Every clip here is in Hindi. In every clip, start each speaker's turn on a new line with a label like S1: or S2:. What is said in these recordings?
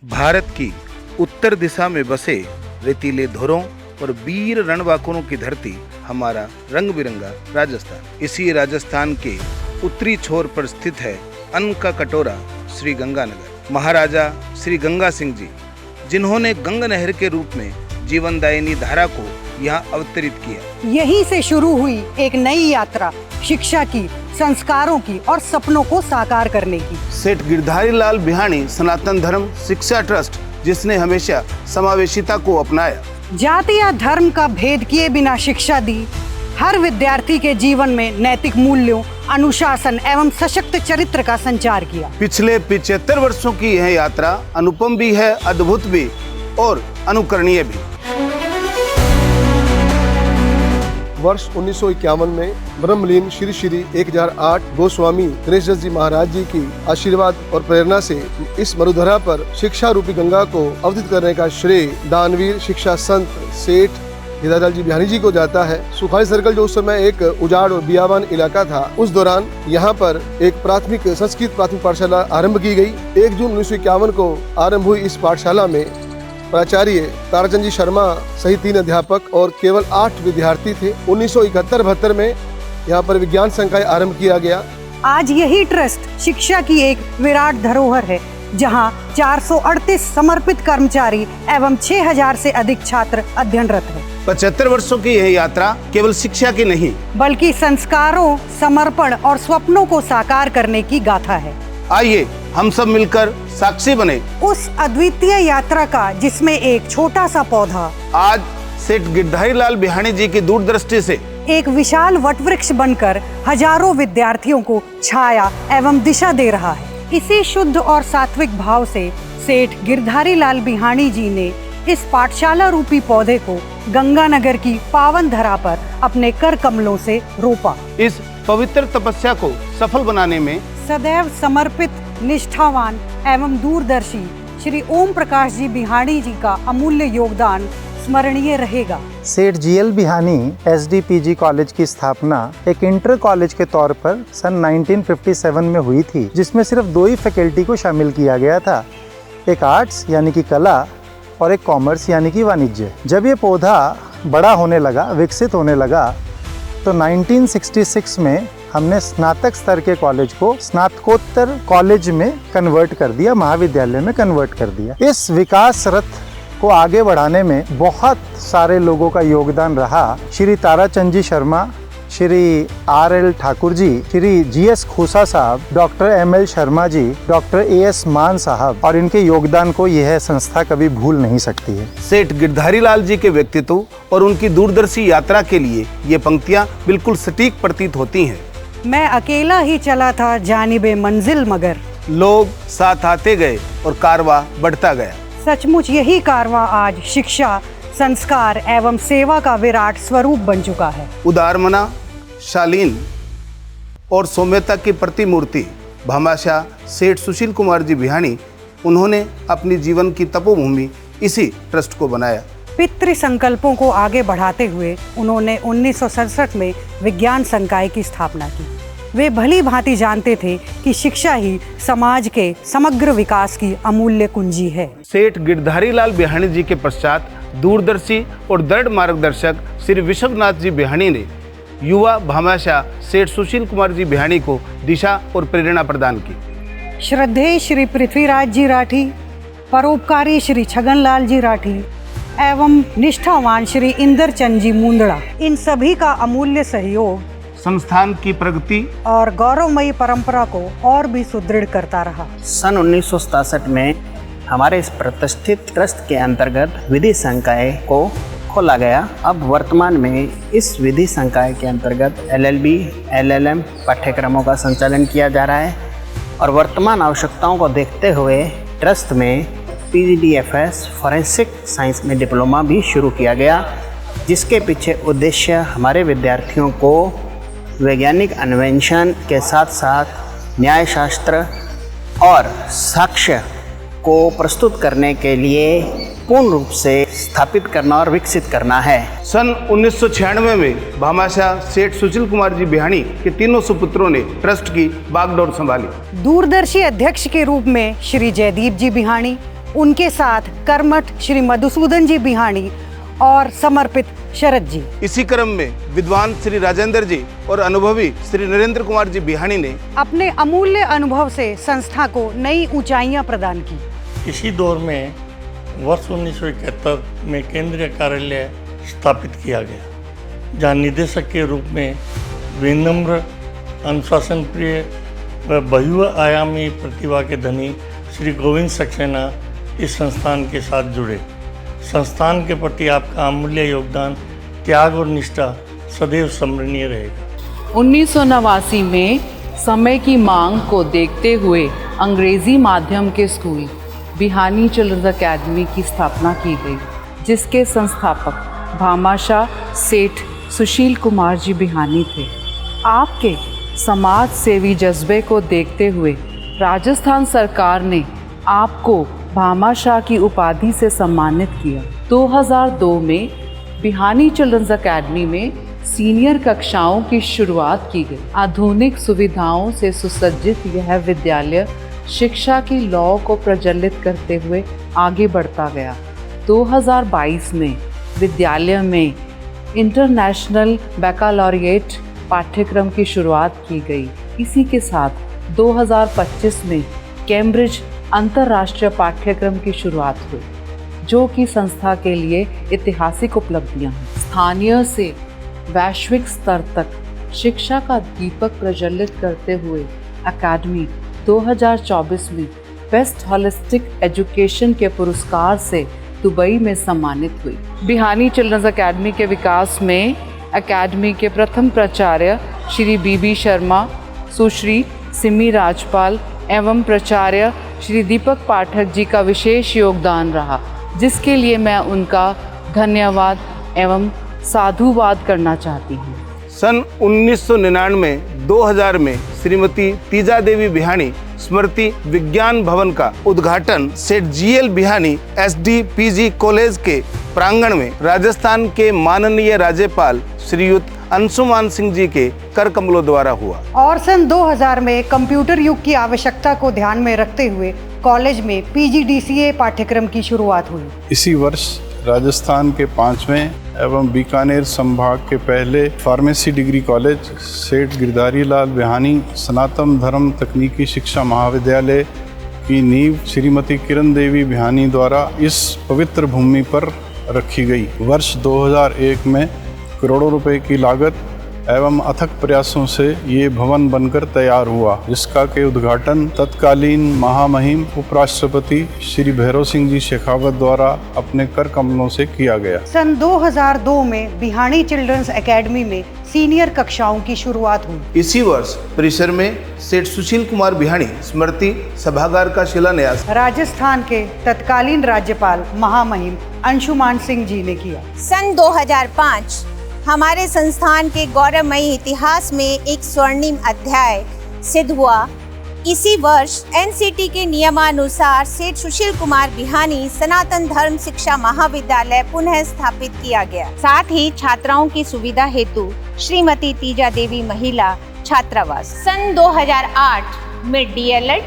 S1: भारत की उत्तर दिशा में बसे रेतीले धुरों और वीर रणबांकुरों की धरती हमारा रंग बिरंगा राजस्थान। इसी राजस्थान के उत्तरी छोर पर स्थित है अन्न का कटोरा श्री गंगानगर। महाराजा श्री गंगा सिंह जी, जिन्होंने गंगा नहर के रूप में जीवनदायिनी धारा को यहाँ अवतरित किया।
S2: यहीं से शुरू हुई एक नई यात्रा, शिक्षा की, संस्कारों की और सपनों को साकार करने की।
S1: सेठ गिरधारी लाल बिहाणी सनातन धर्म शिक्षा ट्रस्ट, जिसने हमेशा समावेशिता को अपनाया,
S2: जाति या धर्म का भेद किए बिना शिक्षा दी, हर विद्यार्थी के जीवन में नैतिक मूल्यों, अनुशासन एवं सशक्त चरित्र का संचार किया।
S1: पिछले 75 वर्षों की यह यात्रा अनुपम भी है, अद्भुत भी और अनुकरणीय भी।
S3: वर्ष 1951 में ब्रह्मलीन श्री श्री 1008 गोस्वामी गणेश जी महाराज जी की आशीर्वाद और प्रेरणा से इस मरुधरा पर शिक्षा रूपी गंगा को अवतरित करने का श्रेय दानवीर शिक्षा संत सेठ गिरधारी जी बिहाणी जी को जाता है। सुखाड़ी सर्कल जो उस समय एक उजाड़ और बियाबान इलाका था, उस दौरान यहाँ पर एक प्राथमिक संस्कृत प्राथमिक पाठशाला आरंभ की गई। 1 जून 1951 को आरंभ हुई इस पाठशाला में प्राचार्य ताराचंद जी शर्मा सहित 3 अध्यापक और केवल 8 विद्यार्थी थे। 1971-72 में यहाँ पर विज्ञान संकाय आरंभ किया गया।
S2: आज यही ट्रस्ट शिक्षा की एक विराट धरोहर है, जहाँ 438 समर्पित कर्मचारी एवं 6000 से अधिक छात्र अध्ययनरत हैं।
S1: 75 वर्षों की यह यात्रा केवल शिक्षा की नहीं,
S2: बल्कि संस्कारों, समर्पण और स्वप्नों को साकार करने की गाथा है।
S1: आइए हम सब मिलकर साक्षी बने
S2: उस अद्वितीय यात्रा का, जिसमें एक छोटा सा पौधा
S1: आज सेठ गिरधारी लाल बिहाणी जी की दूरदृष्टि से
S2: एक विशाल वटवृक्ष बनकर हजारों विद्यार्थियों को छाया एवं दिशा दे रहा है। इसी शुद्ध और सात्विक भाव से सेठ गिरधारी लाल बिहाणी जी ने इस पाठशाला रूपी पौधे को गंगानगर की पावन धरा पर अपने कर कमलों से रोपा।
S1: इस पवित्र तपस्या को सफल बनाने में
S2: सदैव समर्पित, निष्ठावान एवं दूरदर्शी श्री ओम प्रकाश जी बिहाणी जी का अमूल्य योगदान स्मरणीय रहेगा।
S4: सेठ जीएल बिहाणी एसडीपीजी कॉलेज की स्थापना एक इंटर कॉलेज के तौर पर सन 1957 में हुई थी, जिसमें सिर्फ 2 ही फैकल्टी को शामिल किया गया था, एक आर्ट्स यानी कि कला और एक कॉमर्स यानी कि वाणिज्य। जब ये पौधा बड़ा होने लगा, विकसित होने लगा, तो 1966 में हमने स्नातक स्तर के कॉलेज को स्नातकोत्तर कॉलेज में कन्वर्ट कर दिया, महाविद्यालय में कन्वर्ट कर दिया। इस विकास रथ को आगे बढ़ाने में बहुत सारे लोगों का योगदान रहा। श्री ताराचंद जी शर्मा, श्री RL ठाकुर जी, श्री GS खोसा साहब, doctor ML Sharma ji, doctor AS मान साहब, और इनके योगदान को यह संस्था कभी भूल नहीं सकती है।
S1: सेठ गिरधारी लाल जी के व्यक्तित्व और उनकी दूरदर्शी यात्रा के लिए ये पंक्तियां बिल्कुल सटीक प्रतीत होती हैं।
S2: मैं अकेला ही चला था जानिबे मंजिल, मगर
S1: लोग साथ आते गए और कारवां बढ़ता गया।
S2: सचमुच यही कारवां आज शिक्षा, संस्कार एवं सेवा का विराट स्वरूप बन चुका है।
S1: उदारमना, शालीन और सौम्यता की प्रतिमूर्ति भामाशाह सेठ सुशील कुमार जी बिहाणी, उन्होंने अपनी जीवन की तपोभूमि इसी ट्रस्ट को बनाया।
S2: पितृ संकल्पों को आगे बढ़ाते हुए उन्होंने 1967 में विज्ञान संकाय की स्थापना की। वे भली भांति जानते थे कि शिक्षा ही समाज के समग्र विकास की अमूल्य कुंजी है।
S1: सेठ गिरधारी लाल बिहाणी जी के पश्चात दूरदर्शी और दृढ़ मार्गदर्शक श्री विश्वनाथ जी बिहाणी ने युवा भामाशाह सेठ सुशील कुमार जी बिहाणी को दिशा और प्रेरणा प्रदान की।
S2: श्रद्धेय श्री पृथ्वीराज जी राठी, परोपकारी श्री छगनलाल जी राठी एवं निष्ठावान श्री इंद्रचंद जी मुंदड़ा, इन सभी का अमूल्य सहयोग
S1: संस्थान की प्रगति
S2: और गौरवमयी परंपरा को और भी सुदृढ़ करता रहा।
S5: सन 1967 में हमारे इस प्रतिष्ठित ट्रस्ट के अंतर्गत विधि संकाय को खोला गया। अब वर्तमान में इस विधि संकाय के अंतर्गत LLB, LLM पाठ्यक्रमों का संचालन किया जा रहा है और वर्तमान आवश्यकताओं को देखते हुए ट्रस्ट में PGDFS फॉरेंसिक साइंस में डिप्लोमा भी शुरू किया गया, जिसके पीछे उद्देश्य हमारे विद्यार्थियों को वैज्ञानिक अन्वेषण के साथ साथ न्यायशास्त्र और साक्ष्य को प्रस्तुत करने के लिए पूर्ण रूप से स्थापित करना और विकसित करना है।
S1: सन 1996 में भामाशाह सेठ सुशील कुमार जी बिहाणी के तीनों सुपुत्रों ने ट्रस्ट की बागडोर संभाली।
S2: दूरदर्शी अध्यक्ष के रूप में श्री जयदीप जी बिहाणी, उनके साथ कर्मठ श्री मधुसूदन जी बिहानी और समर्पित शरद जी।
S1: इसी क्रम में विद्वान श्री राजेंद्र जी और अनुभवी श्री नरेंद्र कुमार जी बिहानी ने
S2: अपने अमूल्य अनुभव से संस्था को नई ऊंचाइयां प्रदान की।
S6: इसी दौर में वर्ष 1971 में केंद्रीय कार्यालय स्थापित किया गया, जहां निदेशक के रूप में विनम्र, अनुशासन प्रिय व बहुआयामी प्रतिभा के धनी श्री गोविंद सक्सेना इस संस्थान के साथ जुड़े। संस्थान के प्रति आपका अमूल्य योगदान, त्याग और निष्ठा सदैव स्मरणीय रहेगा।
S7: 1989 में समय की मांग को देखते हुए अंग्रेजी माध्यम के स्कूल बिहानी चिल्ड्रंस अकेडमी की स्थापना की गई, जिसके संस्थापक भामाशाह सेठ सुशील कुमार जी बिहानी थे। आपके समाज सेवी जज्बे को देखते हुए राजस्थान सरकार ने आपको भामाशाह की उपाधि से सम्मानित किया। 2002 में बिहानी चिल्ड्रंस अकेडमी में सीनियर कक्षाओं की शुरुआत की गई। आधुनिक सुविधाओं से सुसज्जित यह विद्यालय शिक्षा की लौ को प्रज्वलित करते हुए आगे बढ़ता गया। 2022 में विद्यालय में इंटरनेशनल बैकलॉरिएट पाठ्यक्रम की शुरुआत की गई। इसी के साथ 2025 में कैम्ब्रिज अंतर्राष्ट्रीय पाठ्यक्रम की शुरुआत हुई, जो कि संस्था के लिए ऐतिहासिक उपलब्धियां हैं। स्थानीय से वैश्विक स्तर तक शिक्षा का दीपक प्रज्वलित करते हुए अकादमी 2024 में बेस्ट होलिस्टिक एजुकेशन के पुरस्कार से दुबई में सम्मानित हुई। बिहानी चिल्ड्रंस अकेडमी के विकास में अकादमी के प्रथम प्राचार्य श्री बीबी शर्मा, सुश्री सिमी राजपाल एवं प्राचार्य श्री दीपक पाठक जी का विशेष योगदान रहा, जिसके लिए मैं उनका धन्यवाद एवं साधुवाद करना चाहती हूँ।
S1: सन 1999-2000 में श्रीमती तीजा देवी बिहानी स्मृति विज्ञान भवन का उद्घाटन सेठ जीएल बिहानी एसडीपीजी कॉलेज के प्रांगण में राजस्थान के माननीय राज्यपाल श्रीयुत अंशुमान सिंह जी के कर कमलों द्वारा हुआ।
S2: और सन 2000 में कंप्यूटर युग की आवश्यकता को ध्यान में रखते हुए कॉलेज में पीजीडीसीए पाठ्यक्रम की शुरुआत हुई।
S8: इसी वर्ष राजस्थान के 5वें एवं बीकानेर संभाग के पहले फार्मेसी डिग्री कॉलेज सेठ गिरधारी लाल बिहानी सनातन धर्म तकनीकी शिक्षा महाविद्यालय की नींव श्रीमती किरण देवी बिहानी द्वारा इस पवित्र भूमि पर रखी गई। वर्ष 2001 में करोड़ों रुपए की लागत एवं अथक प्रयासों से ये भवन बनकर तैयार हुआ, जिसका के उद्घाटन तत्कालीन महामहिम उपराष्ट्रपति श्री भैरव सिंह जी शेखावत द्वारा अपने कर कमलों से किया गया।
S2: सन 2002 में बिहानी चिल्ड्रंस एकेडमी में सीनियर कक्षाओं की शुरुआत हुई।
S1: इसी वर्ष परिसर में सेठ सुशील कुमार बिहानी स्मृति सभागार का शिलान्यास
S2: राजस्थान के तत्कालीन राज्यपाल महामहिम अंशुमान सिंह जी ने किया।
S9: सन 2005 हमारे संस्थान के गौरवमयी इतिहास में एक स्वर्णिम अध्याय सिद्ध हुआ। इसी वर्ष एनसीटी के नियमानुसार सेठ सुशील कुमार बिहानी सनातन धर्म शिक्षा महाविद्यालय पुनः स्थापित किया गया। साथ ही छात्राओं की सुविधा हेतु श्रीमती तीजा देवी महिला छात्रावास। सन 2008 में डीएलएड,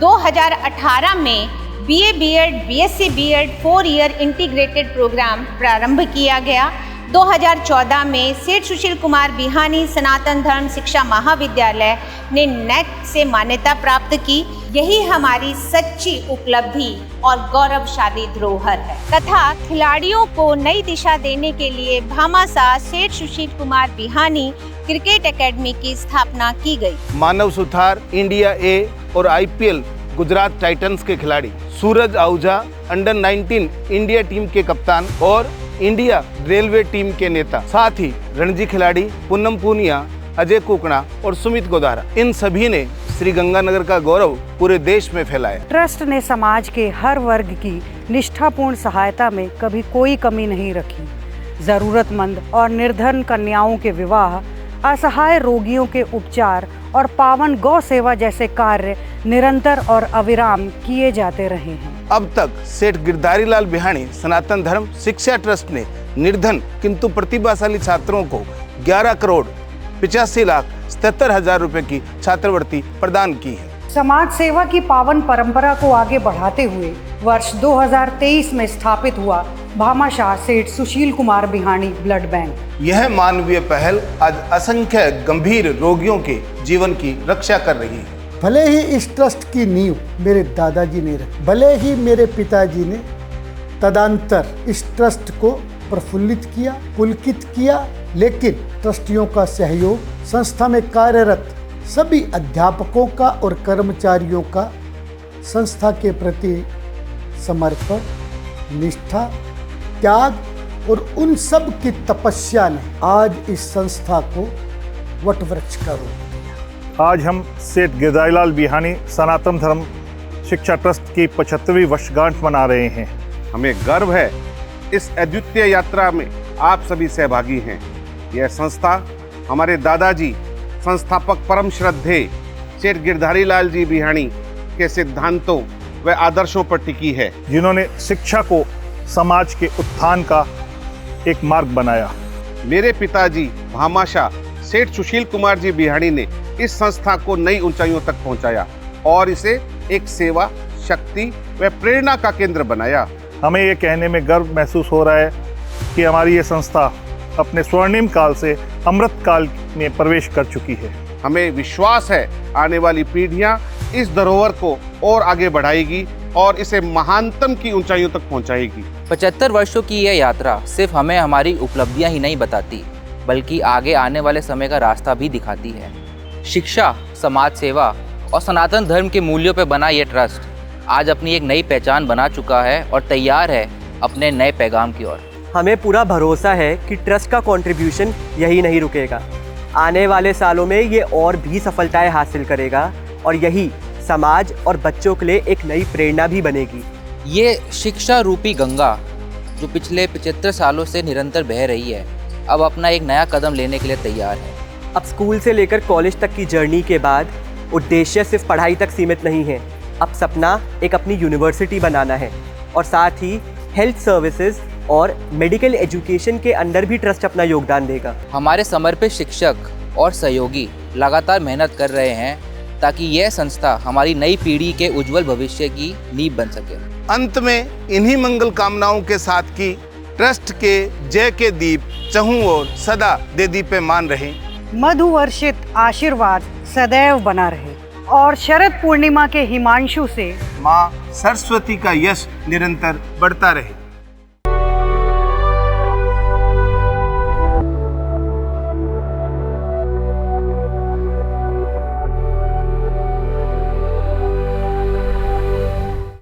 S9: 2018 में BA BEd, BSc BEd 4 year integrated programme प्रारंभ किया गया। 2014 में सेठ सुशील कुमार बिहानी सनातन धर्म शिक्षा महाविद्यालय ने नेट से मान्यता प्राप्त की। यही हमारी सच्ची उपलब्धि और गौरवशाली धरोहर है तथा खिलाड़ियों को नई दिशा देने के लिए भामाशाह सेठ सुशील कुमार बिहानी क्रिकेट एकेडमी की स्थापना की गई।
S1: मानव सुथार, इंडिया ए और आईपीएल गुजरात टाइटंस के खिलाड़ी, सूरज आहूजा अंडर 19 इंडिया टीम के कप्तान और इंडिया रेलवे टीम के नेता, साथ ही रणजी खिलाड़ी पूनम पूनिया, अजय कुकड़ा और सुमित गोदारा, इन सभी ने श्री गंगानगर का गौरव पूरे देश में फैलाया।
S2: ट्रस्ट ने समाज के हर वर्ग की निष्ठापूर्ण सहायता में कभी कोई कमी नहीं रखी। जरूरतमंद और निर्धन कन्याओं के विवाह, असहाय रोगियों के उपचार और पावन गौ सेवा जैसे कार्य निरंतर और अविराम किए जाते रहे हैं।
S1: अब तक सेठ गिरधारी लाल बिहानी सनातन धर्म शिक्षा ट्रस्ट ने निर्धन किंतु प्रतिभाशाली छात्रों को 11 करोड़ 85,77,000 रुपए की छात्रवृत्ति प्रदान की है।
S2: समाज सेवा की पावन परंपरा को आगे बढ़ाते हुए वर्ष 2023 में स्थापित हुआ भामाशाह सेठ सुशील कुमार बिहाणी ब्लड बैंक।
S1: यह मानवीय पहल आज असंख्य गंभीर रोगियों के जीवन की रक्षा कर रही है।
S10: भले ही इस ट्रस्ट की नींव मेरे दादाजी ने रखी, भले ही मेरे पिताजी ने तदंतर इस ट्रस्ट को प्रफुल्लित किया, पुलकित किया, लेकिन ट्रस्टियों का सहयोग, संस्था में कार्यरत सभी अध्यापकों का और कर्मचारियों का संस्था के प्रति समर्पण, निष्ठा, त्याग और उन सब की तपस्या ने आज इस संस्था को वटवृक्ष का रूप दिया।
S11: आज हम सेठ गिरधारी लाल बिहाणी सनातन धर्म शिक्षा ट्रस्ट की 75वीं वर्षगांठ मना रहे हैं।
S12: हमें गर्व है इस अद्वितीय यात्रा में आप सभी सहभागी हैं। यह संस्था हमारे दादाजी संस्थापक परम श्रद्धेय सेठ गिरधारी लाल जी बिहाणी के सिद्धांतों व आदर्शों पर टिकी है,
S11: जिन्होंने शिक्षा को समाज के उत्थान का एक मार्ग बनाया।
S12: मेरे पिताजी भामाशाह सेठ सुशील कुमार जी बिहाणी ने इस संस्था को नई ऊंचाइयों तक पहुंचाया और इसे एक सेवा, शक्ति व प्रेरणा का केंद्र बनाया।
S11: हमें ये कहने में गर्व महसूस हो रहा है कि हमारी ये संस्था अपने स्वर्णिम काल से अमृत काल में प्रवेश कर चुकी है।
S12: हमें विश्वास है आने वाली पीढ़ियां इस धरोहर को और आगे बढ़ाएगी और इसे महानतम की ऊंचाइयों तक पहुंचाएगी।
S13: 75 वर्षों की यह यात्रा सिर्फ हमें हमारी उपलब्धियां ही नहीं बताती, बल्कि आगे आने वाले समय का रास्ता भी दिखाती है। शिक्षा, समाज सेवा और सनातन धर्म के मूल्यों पर बना यह ट्रस्ट आज अपनी एक नई पहचान बना चुका है और तैयार है अपने नए पैगाम की ओर।
S14: हमें पूरा भरोसा है कि ट्रस्ट का कंट्रीब्यूशन यही नहीं रुकेगा। आने वाले सालों में ये और भी सफलताएं हासिल करेगा और यही समाज और बच्चों के लिए एक नई प्रेरणा भी बनेगी।
S13: ये शिक्षा रूपी गंगा जो पिछले 75 सालों से निरंतर बह रही है, अब अपना एक नया कदम लेने के लिए तैयार है।
S14: अब स्कूल से लेकर कॉलेज तक की जर्नी के बाद उद्देश्य सिर्फ पढ़ाई तक सीमित नहीं है। अब सपना एक अपनी यूनिवर्सिटी बनाना है और साथ ही हेल्थ सर्विसेज और मेडिकल एजुकेशन के अंदर भी ट्रस्ट अपना योगदान देगा।
S13: हमारे समर्पित शिक्षक और सहयोगी लगातार मेहनत कर रहे हैं ताकि यह संस्था हमारी नई पीढ़ी के उज्जवल भविष्य की नींव बन सके।
S1: अंत में इन्हीं मंगल कामनाओं के साथ कि ट्रस्ट के जय के दीप चहुं ओर सदा दे दीप्यमान रहे,
S2: मधुवर्षित आशीर्वाद सदैव बना रहे और शरद पूर्णिमा के हिमांशु से
S1: माँ सरस्वती का यश निरंतर बढ़ता रहे।